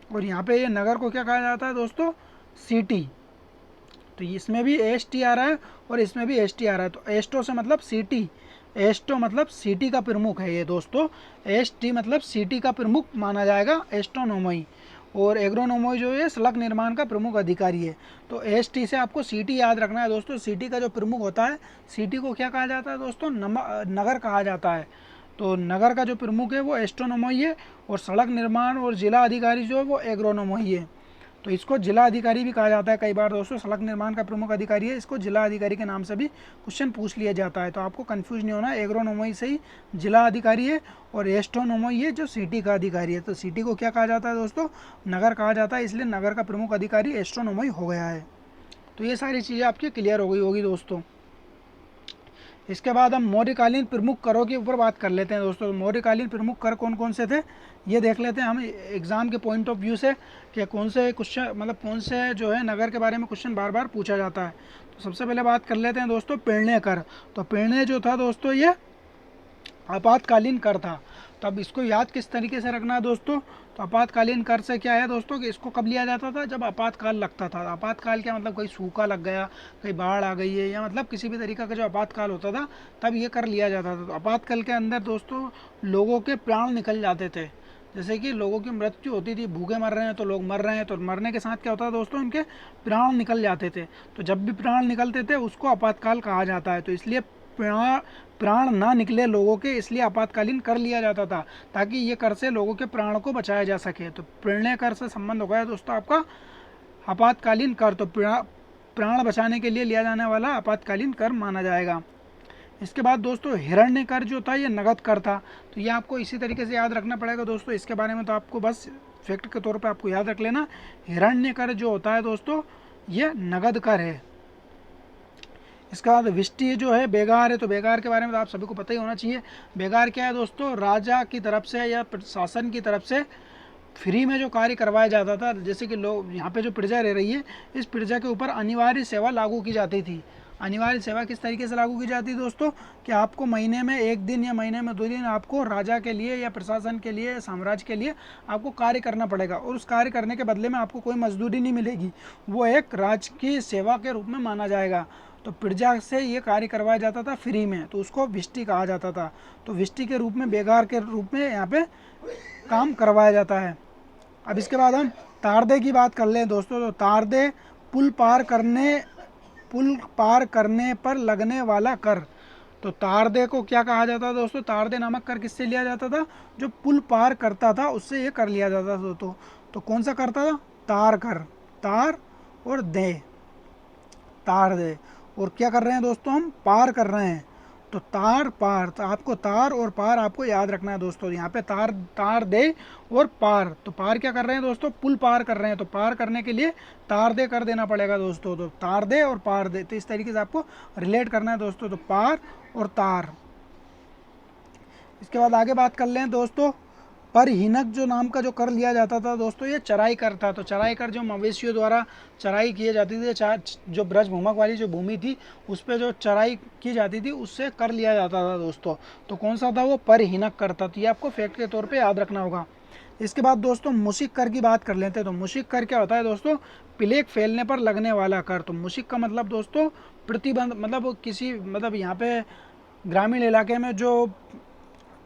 और यहाँ पे ये नगर को क्या कहा जाता है दोस्तों, सिटी। तो इसमें भी एस टी आ रहा है और इसमें भी एस टी आ रहा है, तो एस्टो से मतलब सिटी, एस्टो मतलब सिटी का प्रमुख है ये दोस्तों, एस टी मतलब सिटी का प्रमुख माना जाएगा एस्ट्रोनोमई। और एग्रोनोमोई जो है सड़क निर्माण का प्रमुख अधिकारी है। तो एस टी से आपको सिटी याद रखना है दोस्तों। सिटी का जो प्रमुख होता है, सिटी को क्या कहा जाता है दोस्तों, नगर कहा जाता है। तो नगर का जो प्रमुख है वो एस्ट्रोनोमोई है, और सड़क निर्माण और जिला अधिकारी जो है वो एग्रोनोमोई है। तो इसको जिला अधिकारी भी कहा जाता है कई बार दोस्तों, सड़क निर्माण का प्रमुख अधिकारी है, इसको जिला अधिकारी के नाम से भी क्वेश्चन पूछ लिया जाता है। तो आपको कंफ्यूज नहीं होना, एग्रोनोमोई से ही जिला अधिकारी है, और एस्ट्रोनोमोई है जो सिटी का अधिकारी है। तो सिटी को क्या कहा जाता है दोस्तों, नगर कहा जाता है, इसलिए नगर का प्रमुख अधिकारी एस्ट्रोनोमोई हो गया है। तो ये सारी चीज़ें आपकी क्लियर हो गई होगी दोस्तों। इसके बाद हम मौर्यकालीन प्रमुख करों के ऊपर बात कर लेते हैं दोस्तों। मौर्यकालीन प्रमुख कर कौन कौन से थे ये देख लेते हैं हम एग्ज़ाम के पॉइंट ऑफ व्यू से, कि कौन से क्वेश्चन मतलब कौन से जो है नगर के बारे में क्वेश्चन बार बार पूछा जाता है। तो सबसे पहले बात कर लेते हैं दोस्तों पेड़ने कर। तो पेड़ने जो था दोस्तों ये आपातकालीन कर था। तो अब इसको याद किस तरीके से रखना है दोस्तों, तो आपातकालीन कर से क्या है दोस्तों कि इसको कब लिया जाता था, जब आपातकाल लगता था। आपातकाल क्या मतलब, कोई सूखा लग गया, कहीं बाढ़ आ गई है, या मतलब किसी भी तरीका का जो आपातकाल होता था तब ये कर लिया जाता था। तो आपातकाल के अंदर दोस्तों लोगों के प्राण निकल जाते थे, जैसे कि लोगों की मृत्यु होती थी, भूखे मर रहे हैं तो लोग मर रहे हैं, तो मरने के साथ क्या होता है दोस्तों, उनके प्राण निकल जाते थे। तो जब भी प्राण निकलते थे उसको आपातकाल कहा जाता है। तो इसलिए प्राण ना निकले लोगों के, इसलिए आपातकालीन कर लिया जाता था, ताकि ये कर से लोगों के प्राण को बचाया जा सके। तो प्रणय कर से संबंध हो गया दोस्तों आपका आपातकालीन कर। तो प्राण बचाने के लिए लिया जाने वाला आपातकालीन कर माना जाएगा। इसके बाद दोस्तों हिरण्य कर जो था ये नगद कर था। तो ये आपको इसी तरीके से याद रखना पड़ेगा दोस्तों। इसके बारे में तो आपको बस फैक्ट के तौर पे आपको याद रख लेना, हिरण्य कर जो होता है दोस्तों ये नगद कर है। इसके बाद विष्टि जो है बेगार है। तो बेगार के बारे में तो आप सभी को पता ही होना चाहिए। बेगार क्या है दोस्तों, राजा की तरफ से या प्रशासन की तरफ से फ्री में जो कार्य करवाया जाता था, जैसे कि लोग यहाँ पे जो प्रजा रह रही है इस प्रजा के ऊपर अनिवार्य सेवा लागू की जाती थी। अनिवार्य सेवा किस तरीके से लागू की जाती है दोस्तों, कि आपको महीने में 1 दिन या महीने में 2 दिन आपको राजा के लिए या प्रशासन के लिए या साम्राज्य के लिए आपको कार्य करना पड़ेगा, और उस कार्य करने के बदले में आपको कोई मजदूरी नहीं मिलेगी, वो एक राजकीय सेवा के रूप में माना जाएगा। तो प्रजा से ये कार्य करवाया जाता था फ्री में, तो उसको विष्टि कहा जाता था। तो विष्टि के रूप में, बेगार के रूप में यहाँ पे काम करवाया जाता है। अब इसके बाद हम तारदे की बात कर लें दोस्तों। तो तारदे पुल पार करने पर लगने वाला कर। तो तारदे को क्या कहा जाता था दोस्तों, तारदे नामक कर किससे लिया जाता था, जो पुल पार करता था उससे ये कर लिया जाता था दोस्तों। तो कौन सा करता था, तार कर, तार और दे, तार दे। और क्या कर रहे हैं दोस्तों, हम पार कर रहे हैं। तो तार पार, तो आपको तार और पार आपको याद रखना है दोस्तों। यहाँ पे तार दे और पार, तो पार क्या कर रहे हैं दोस्तों, पुल पार कर रहे हैं, तो पार करने के लिए तार दे कर देना पड़ेगा दोस्तों। तो तार दे और पार दे, तो इस तरीके से आपको रिलेट करना है दोस्तों। तो पार और तार। इसके बाद आगे बात कर लें दोस्तों परहीनक जो नाम का जो कर लिया जाता था दोस्तों, ये चराई कर था। तो चराई कर जो मवेशियों द्वारा चराई की जाती थी, जो ब्रज भूमक वाली जो भूमि थी उस पर जो चराई की जाती थी उससे कर लिया जाता था दोस्तों। तो कौन सा था वो? परहीनक कर था। तो ये आपको फैक्ट के तौर पे याद रखना होगा। इसके बाद दोस्तों मुशिक कर की बात कर लेते हैं। तो मुशिक कर क्या होता है दोस्तों? प्लेग फैलने पर लगने वाला कर। तो मुशिक का मतलब दोस्तों प्रतिबंध, मतलब किसी, मतलब यहाँ पे ग्रामीण इलाके में जो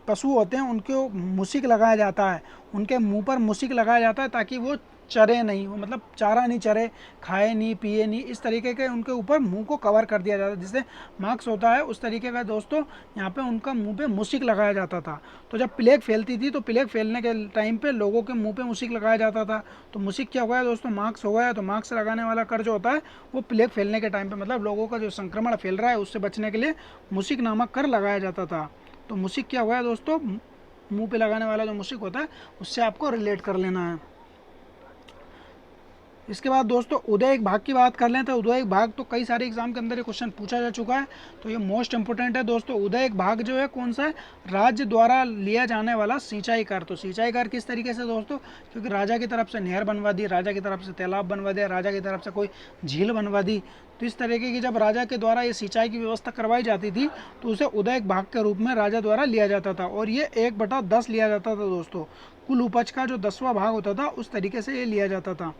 पशु होते हैं उनको मुशिक लगाया जाता है, उनके मुंह पर मुशिक लगाया जाता है ताकि वो चरे नहीं, वो मतलब चारा नहीं चरे, खाए नहीं पिए नहीं, इस तरीके के उनके ऊपर मुंह को कवर कर दिया जाता है, जिससे मास्क होता है उस तरीके का दोस्तों यहाँ पे उनका मुंह पे मुशिक लगाया जाता था। तो जब प्लेग फैलती थी तो प्लेग फैलने के टाइम पे लोगों के मुंह पे मुशिक लगाया जाता था। तो मुशिक क्या हो गया दोस्तों? मास्क हो गया। तो मास्क लगाने वाला कर जो होता है वो प्लेग फैलने के टाइम पे, मतलब लोगों का जो संक्रमण फैल रहा है उससे बचने के लिए मुशिक नामक कर लगाया जाता था। तो मुशिक क्या हुआ है दोस्तों? मुंह पे लगाने वाला जो मुशिक होता है उससे आपको रिलेट कर लेना है। इसके बाद दोस्तों उदय एक भाग की बात कर लें। तो उदय एक भाग तो कई सारे एग्जाम के अंदर ये क्वेश्चन पूछा जा चुका है, तो ये मोस्ट इंपोर्टेंट है दोस्तों। उदय एक भाग जो है कौन सा है? राज्य द्वारा लिया जाने वाला सिंचाई कर। तो सिंचाई कर किस तरीके से दोस्तों? क्योंकि राजा की तरफ से नहर बनवा दी, राजा की तरफ से तालाब बनवा दिया, राजा की तरफ से कोई झील बनवा दी, तो इस तरीके की जब राजा के द्वारा ये सिंचाई की व्यवस्था करवाई जाती थी तो उसे उदय भाग के रूप में राजा द्वारा लिया जाता था, और ये 1/10 लिया जाता था दोस्तों। कुल उपज का जो 10वां भाग होता था उस तरीके से ये लिया जाता था।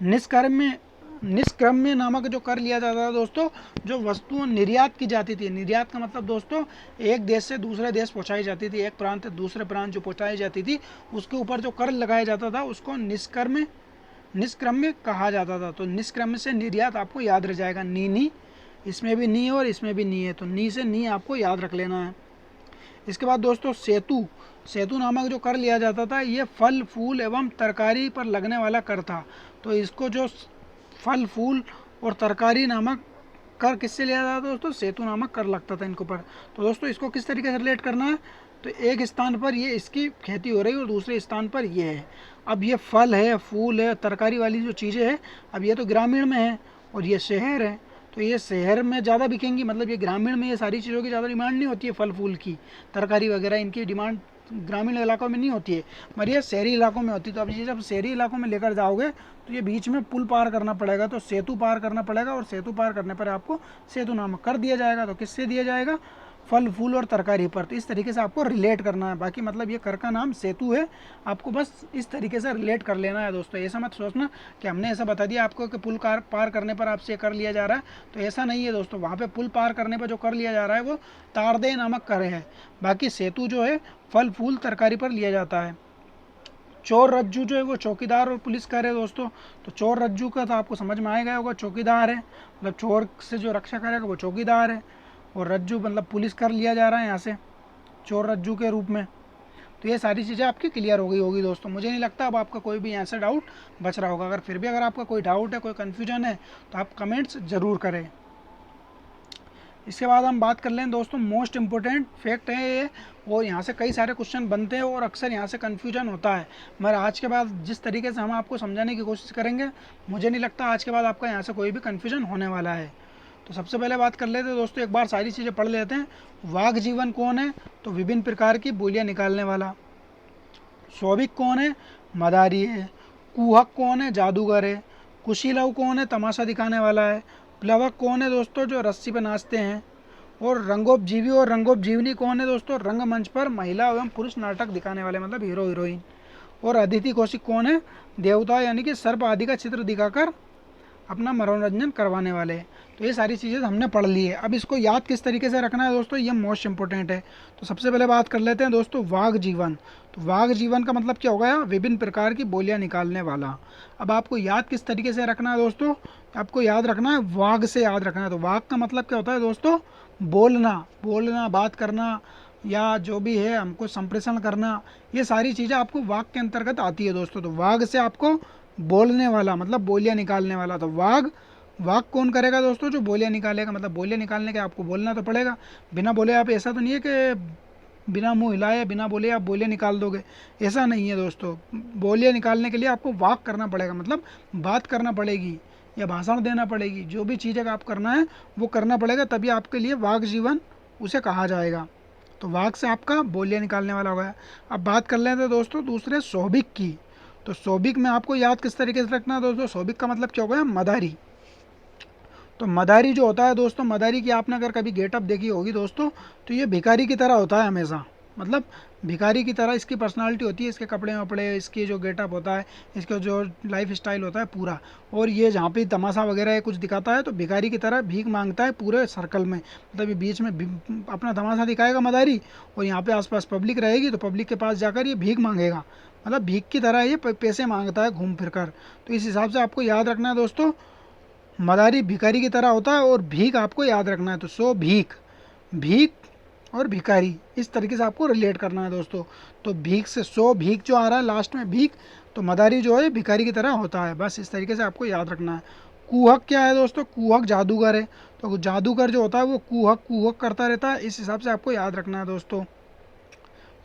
निष्क्रम्य नामक जो कर लिया जाता था दोस्तों, जो वस्तुओं निर्यात की जाती थी। निर्यात का मतलब दोस्तों एक देश से दूसरे देश पहुंचाई जाती थी, एक प्रांत से दूसरे प्रांत जो पहुंचाई जाती थी उसके ऊपर जो कर लगाया जाता था उसको निष्क्रम्य कहा जाता था। तो निष्क्रम्य से निर्यात आपको याद रह जाएगा। नी, इसमें भी नी है और इसमें भी नी है, तो नी से नी आपको याद रख लेना है। इसके बाद दोस्तों सेतु नामक जो कर लिया जाता था, ये फल फूल एवं तरकारी पर लगने वाला कर था। तो इसको जो फल फूल और तरकारी नामक कर किससे लिया जाता था दोस्तों? सेतु नामक कर लगता था इनके ऊपर। तो दोस्तों इसको किस तरीके से रिलेट करना है? तो एक स्थान पर ये इसकी खेती हो रही है और दूसरे स्थान पर ये है। अब ये फल है, फूल है, तरकारी वाली जो चीज़ें हैं, अब ये तो ग्रामीण में है और ये शहर है, तो ये शहर में ज़्यादा बिकेंगी। मतलब ये ग्रामीण में ये सारी चीज़ों की ज़्यादा डिमांड नहीं होती है, फल फूल की, तरकारी वगैरह इनकी डिमांड ग्रामीण इलाकों में नहीं होती है, मगर ये शहरी इलाकों में होती है। तो अब ये जब शहरी इलाकों में लेकर जाओगे तो ये बीच में पुल पार करना पड़ेगा, तो सेतु पार करना पड़ेगा, और सेतु पार करने पर आपको सेतु नामक कर दिया जाएगा। तो किससे दिया जाएगा? फल फूल और तरकारी पर। तो इस तरीके से आपको रिलेट करना है। बाकी मतलब ये कर का नाम सेतु है, आपको बस इस तरीके से रिलेट कर लेना है दोस्तों। ऐसा मत सोचना कि हमने ऐसा बता दिया आपको कि पुल पार करने पर आपसे कर लिया जा रहा है, तो ऐसा नहीं है दोस्तों। वहाँ पे पुल पार करने पर जो कर लिया जा रहा है वो तारदेय नामक कर है। बाकी सेतु जो है फल फूल तरकारी पर लिया जाता है। चोर रज्जू जो है वो चौकीदार और पुलिस का है दोस्तों। तो चोर रज्जू का तो आपको समझ में आ गया होगा, चौकीदार है, मतलब चोर से जो रक्षा करेगा वो चौकीदार है, और रज्जू मतलब पुलिस कर लिया जा रहा है यहाँ से चोर रज्जू के रूप में। तो ये सारी चीज़ें आपकी क्लियर हो गई होगी दोस्तों। मुझे नहीं लगता अब आपका कोई भी यहाँ से डाउट बच रहा होगा। अगर फिर भी अगर आपका कोई डाउट है, कोई कन्फ्यूजन है, तो आप कमेंट्स ज़रूर करें। इसके बाद हम बात कर लें दोस्तों, मोस्ट इम्पोर्टेंट फैक्ट है ये, और यहाँ से कई सारे क्वेश्चन बनते हैं और अक्सर यहाँ से कन्फ्यूजन होता है, मगर आज के बाद जिस तरीके से हम आपको समझाने की कोशिश करेंगे, मुझे नहीं लगता आज के बाद आपका यहाँ से कोई भी कन्फ्यूजन होने वाला है। तो सबसे पहले बात कर लेते हैं दोस्तों, एक बार सारी चीज़ें पढ़ लेते हैं। वाघ जीवन कौन है? तो विभिन्न प्रकार की बोलियाँ निकालने वाला। सौभिक कौन है? मदारी है। कुहक कौन है? जादूगर है। कुशीलव कौन है? तमाशा दिखाने वाला है। प्लवक कौन है दोस्तों? जो रस्सी पर नाचते हैं। और रंगोपजीवी और रंगोपजीवनी कौन है दोस्तों? रंगमंच पर महिला एवं पुरुष नाटक दिखाने वाले, मतलब हीरो हीरोइन। और अदिति कौशिक कौन है? देवता यानी कि सर्प आदि का चित्र दिखाकर अपना मनोरंजन करवाने वाले। तो ये सारी चीज़ें हमने पढ़ ली है। अब इसको याद किस तरीके से रखना है दोस्तों, ये मोस्ट इंपॉर्टेंट है। तो सबसे पहले बात कर लेते हैं दोस्तों, वाघ जीवन। तो वाघ जीवन का मतलब क्या हो गया? विभिन्न प्रकार की बोलियां निकालने वाला। अब आपको याद किस तरीके से रखना है दोस्तों? आपको याद रखना है वाघ से याद रखना है। तो वाघ का मतलब क्या होता है दोस्तों? बोलना, बात करना, या जो भी है हमको संप्रेषण करना, ये सारी चीज़ें आपको वाघ के अंतर्गत आती है दोस्तों। तो वाघ से आपको बोलने वाला मतलब बोलियां निकालने वाला। तो वाघ कौन करेगा दोस्तों? जो बोलियां निकालेगा। मतलब बोलियां निकालने के आपको बोलना तो पड़ेगा, बिना बोले आप, ऐसा तो नहीं है कि बिना मुंह हिलाए बिना बोले आप बोलियां निकाल दोगे, ऐसा नहीं है दोस्तों। बोलियां निकालने के लिए आपको वाक करना पड़ेगा, मतलब बात करना पड़ेगी या भाषण देना पड़ेगी, जो भी चीज़ें आप करना है वो करना पड़ेगा, तभी आपके लिए वाघ जीवन उसे कहा जाएगा। तो वाक से आपका बोलिया निकालने वाला हो गया। अब बात कर लेते हैं दोस्तों दूसरे सौभिक की। तो सौभिक में आपको याद किस तरीके से रखना है दोस्तों, सौभिक का मतलब क्या हो गया, मदारी। तो मदारी जो होता है दोस्तों, मदारी की आपने अगर कभी गेटअप देखी होगी दोस्तों, तो ये भिखारी की तरह होता है हमेशा, मतलब भिखारी की तरह इसकी पर्सनालिटी होती है, इसके कपड़े वपड़े, इसकी जो गेटअप होता है, इसका जो लाइफ स्टाइल होता है पूरा। और ये जहाँ पे तमाशा वगैरह कुछ दिखाता है तो भिखारी की तरह भीख मांगता है पूरे सर्कल में, मतलब ये बीच में अपना तमाशा दिखाएगा मदारी, और यहाँ पे आसपास पब्लिक रहेगी तो पब्लिक के पास जाकर ये भीख मांगेगा, मतलब भीख की तरह ये पैसे मांगता है घूम फिर कर। तो इस हिसाब से आपको याद रखना है दोस्तों, मदारी भिखारी की तरह होता है और भीख आपको याद रखना है। तो सो भीख, भीख और भिखारी इस तरीके से आपको रिलेट करना है दोस्तों। तो भीख से सो भीख जो आ रहा है लास्ट में भीख, तो मदारी जो है भिखारी की तरह होता है, बस इस तरीके से आपको याद रखना है। कुहक क्या है दोस्तों, कुहक जादूगर है। तो जादूगर जो होता है वो कुहक कुहक करता रहता है, इस हिसाब से आपको याद रखना है दोस्तों।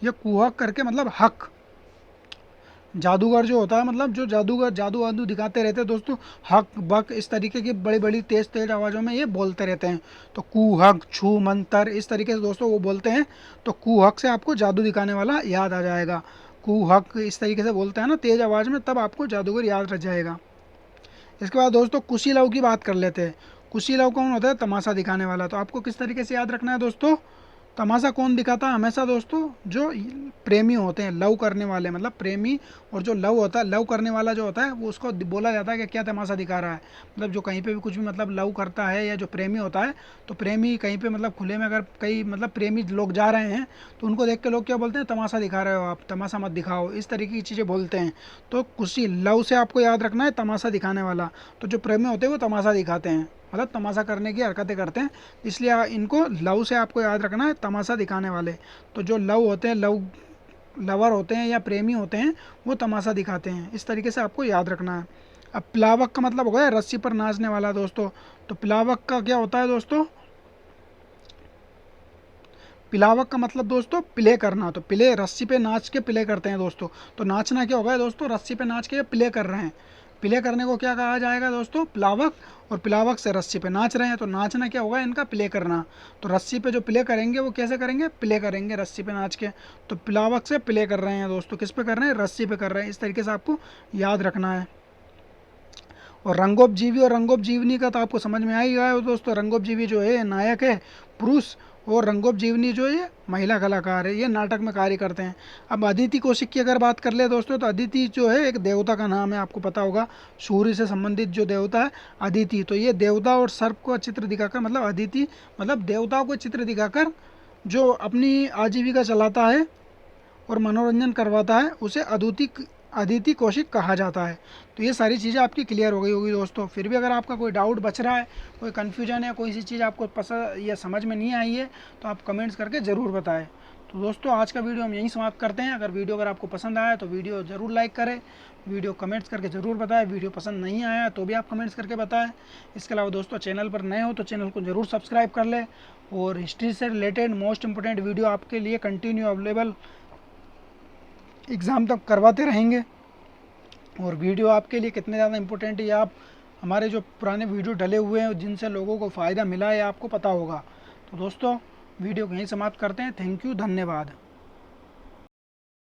ये कुहक करके मतलब हक, जादूगर जो होता है मतलब जो जादूगर जादू वादू दिखाते रहते हैं दोस्तों, हक बक इस तरीके की बड़ी बड़ी तेज तेज आवाज़ों में ये बोलते रहते हैं। तो कुहक छू मंतर इस तरीके से दोस्तों वो बोलते हैं। तो कुहक से आपको जादू दिखाने वाला याद आ जाएगा, कुहक इस तरीके से बोलते हैं ना तेज आवाज़ में, तब आपको जादूगर याद रह जाएगा। इसके बाद दोस्तों कुशीलव की बात कर लेते हैं। कुशीलव कौन होता है, तमाशा दिखाने वाला। तो आपको किस तरीके से याद रखना है दोस्तों, तमाशा कौन दिखाता है हमेशा दोस्तों, जो प्रेमी होते हैं, लव करने वाले, मतलब प्रेमी और जो लव होता है, लव करने वाला जो होता है वो उसको बोला जाता है कि क्या तमाशा दिखा रहा है। मतलब जो कहीं पे भी कुछ भी मतलब लव करता है या जो प्रेमी होता है, तो प्रेमी कहीं पे मतलब खुले में अगर कई मतलब प्रेमी लोग जा रहे हैं तो उनको देख के लोग क्या बोलते हैं, तमाशा दिखा रहे हो आप, तमाशा मत दिखाओ, इस तरीके की चीज़ें बोलते हैं। तो कुछ लव से आपको याद रखना है तमाशा दिखाने वाला। तो जो प्रेमी होते हैं वो तमाशा दिखाते हैं, मतलब तमाशा करने की हरकतें करते हैं, इसलिए इनको लव से आपको याद रखना है तमाशा दिखाने वाले। तो जो लव होते हैं, लवर होते हैं या प्रेमी होते हैं, वो तमाशा दिखाते हैं, इस तरीके से आपको याद रखना है। अब प्लावक का मतलब हो गया रस्सी पर नाचने वाला दोस्तों। तो प्लावक का क्या होता है दोस्तों, पिलावक का मतलब दोस्तों प्ले करना। तो प्ले रस्सी पे नाच के प्ले करते हैं दोस्तों। तो नाचना क्या होगा दोस्तों, रस्सी पे नाच के प्ले कर रहे हैं, प्ले करने को क्या कहा जाएगा दोस्तों, प्लावक। और प्लावक से रस्सी पे नाच रहे हैं, तो नाचना क्या होगा इनका, प्ले करना। तो रस्सी पे जो प्ले करेंगे वो कैसे करेंगे, प्ले करेंगे रस्सी पे नाच के। तो प्लावक से प्ले कर रहे हैं दोस्तों, किस पे कर रहे हैं, रस्सी पे कर रहे हैं, इस तरीके से आपको याद रखना है। और रंगोपजीवी और रंगोपजीवनी का तो आपको समझ में आ ही गया है दोस्तों। रंगोपजीवी जो है नायक है पुरुष, और रंगोपजीवनी जो है महिला कलाकार है, ये नाटक में कार्य करते हैं। अब अदिति कौशिक की अगर बात कर ले दोस्तों, तो अदिति जो है एक देवता का नाम है, आपको पता होगा, सूर्य से संबंधित जो देवता है अदिति। तो ये देवता और सर्प को चित्र दिखाकर, मतलब अदिति मतलब देवताओं को चित्र दिखाकर जो अपनी आजीविका चलाता है और मनोरंजन करवाता है, उसे अदिति कौशिक कहा जाता है। तो ये सारी चीज़ें आपकी क्लियर हो गई होगी दोस्तों। फिर भी अगर आपका कोई डाउट बच रहा है, कोई कन्फ्यूजन है, कोई सी चीज़ आपको पसंद या समझ में नहीं आई है, तो आप कमेंट्स करके ज़रूर बताएं। तो दोस्तों आज का वीडियो हम यहीं समाप्त करते हैं। अगर आपको पसंद आया तो वीडियो ज़रूर लाइक करें, वीडियो कमेंट्स करके ज़रूर बताएं। वीडियो पसंद नहीं आया तो भी आप कमेंट्स करके बताएं। इसके अलावा दोस्तों चैनल पर नए हो तो चैनल को ज़रूर सब्सक्राइब कर लें, और हिस्ट्री से रिलेटेड मोस्ट इंपॉर्टेंट वीडियो आपके लिए कंटिन्यू अवेलेबल एग्ज़ाम तक करवाते रहेंगे। और वीडियो आपके लिए कितने ज़्यादा इम्पोर्टेंट है, ये आप हमारे जो पुराने वीडियो डले हुए हैं जिनसे लोगों को फ़ायदा मिला है आपको पता होगा। तो दोस्तों वीडियो को यहीं समाप्त करते हैं। थैंक यू, धन्यवाद।